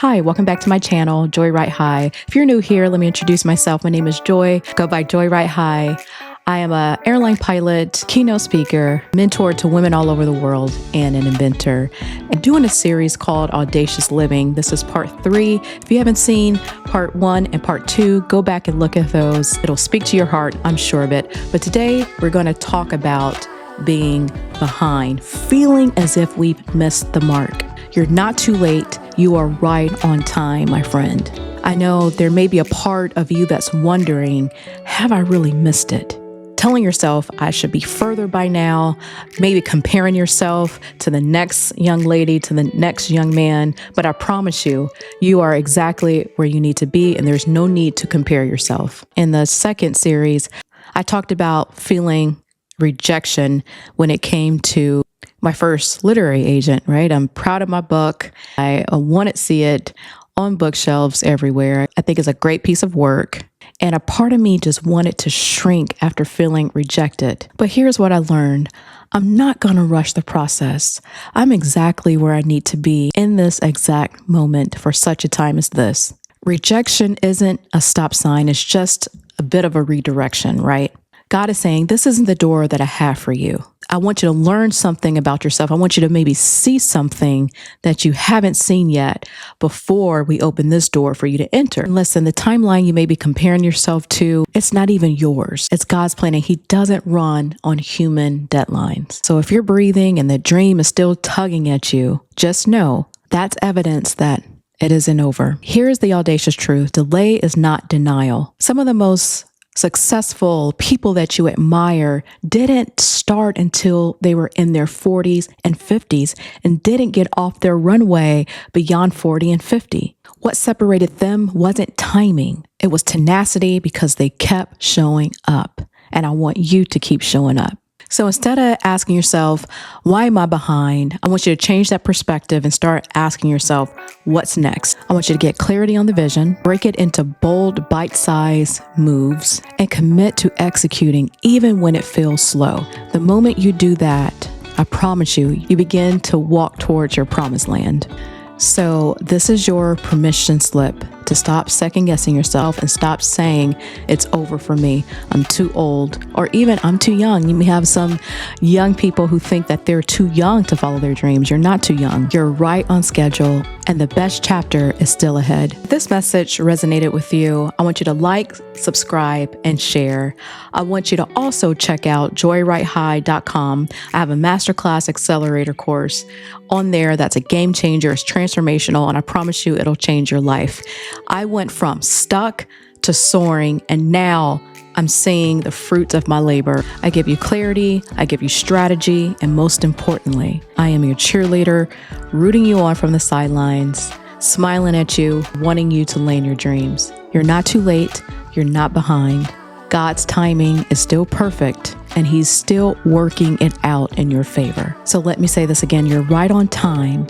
Hi, welcome back to my channel, Joy Right High. If you're new here, let me introduce myself. My name is Joy, go by Joy Right High. I am an airline pilot, keynote speaker, mentor to women all over the world, and an inventor. I'm doing a series called Audacious Living. This is part 3. If you haven't seen part 1 and part 2, go back and look at those. It'll speak to your heart, I'm sure of it. But today we're going to talk about being behind, feeling as if we've missed the mark. You're not too late. You are right on time, my friend. I know there may be a part of you that's wondering, have I really missed it? Telling yourself I should be further by now, maybe comparing yourself to the next young lady, to the next young man. But I promise you, you are exactly where you need to be, and there's no need to compare yourself. In the second series, I talked about feeling rejection when it came to my first literary agent, right? I'm proud of my book. I want to see it on bookshelves everywhere. I think it's a great piece of work. And a part of me just wanted to shrink after feeling rejected. But here's what I learned. I'm not going to rush the process. I'm exactly where I need to be in this exact moment for such a time as this. Rejection isn't a stop sign. It's just a bit of a redirection, right? God is saying, this isn't the door that I have for you. I want you to learn something about yourself. I want you to maybe see something that you haven't seen yet before we open this door for you to enter. And listen, the timeline you may be comparing yourself to, it's not even yours. It's God's plan, and He doesn't run on human deadlines. So if you're breathing and the dream is still tugging at you, just know that's evidence that it isn't over. Here's the audacious truth. Delay is not denial. Some of the most successful people that you admire didn't start until they were in their 40s and 50s and didn't get off their runway beyond 40 and 50. What separated them wasn't timing. It was tenacity, because they kept showing up. And I want you to keep showing up. So instead of asking yourself, why am I behind? I want you to change that perspective and start asking yourself, what's next? I want you to get clarity on the vision, break it into bold, bite-sized moves, and commit to executing even when it feels slow. The moment you do that, I promise you, you begin to walk towards your promised land. So this is your permission slip to stop second guessing yourself and stop saying it's over for me. I'm too old, or even I'm too young. You may have some young people who think that they're too young to follow their dreams. You're not too young. You're right on schedule, and the best chapter is still ahead. If this message resonated with you, I want you to like, subscribe, and share. I want you to also check out joyrightHigh.com. I have a masterclass accelerator course on there that's a game changer. It's transformational, and I promise you it'll change your life. I went from stuck to soaring, and now I'm seeing the fruits of my labor. I give you clarity, I give you strategy, and most importantly, I am your cheerleader, rooting you on from the sidelines, smiling at you, wanting you to land your dreams. You're not too late, you're not behind. God's timing is still perfect, and He's still working it out in your favor. So let me say this again, you're right on time,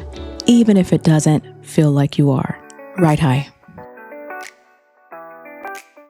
even if it doesn't feel like you are. Right high.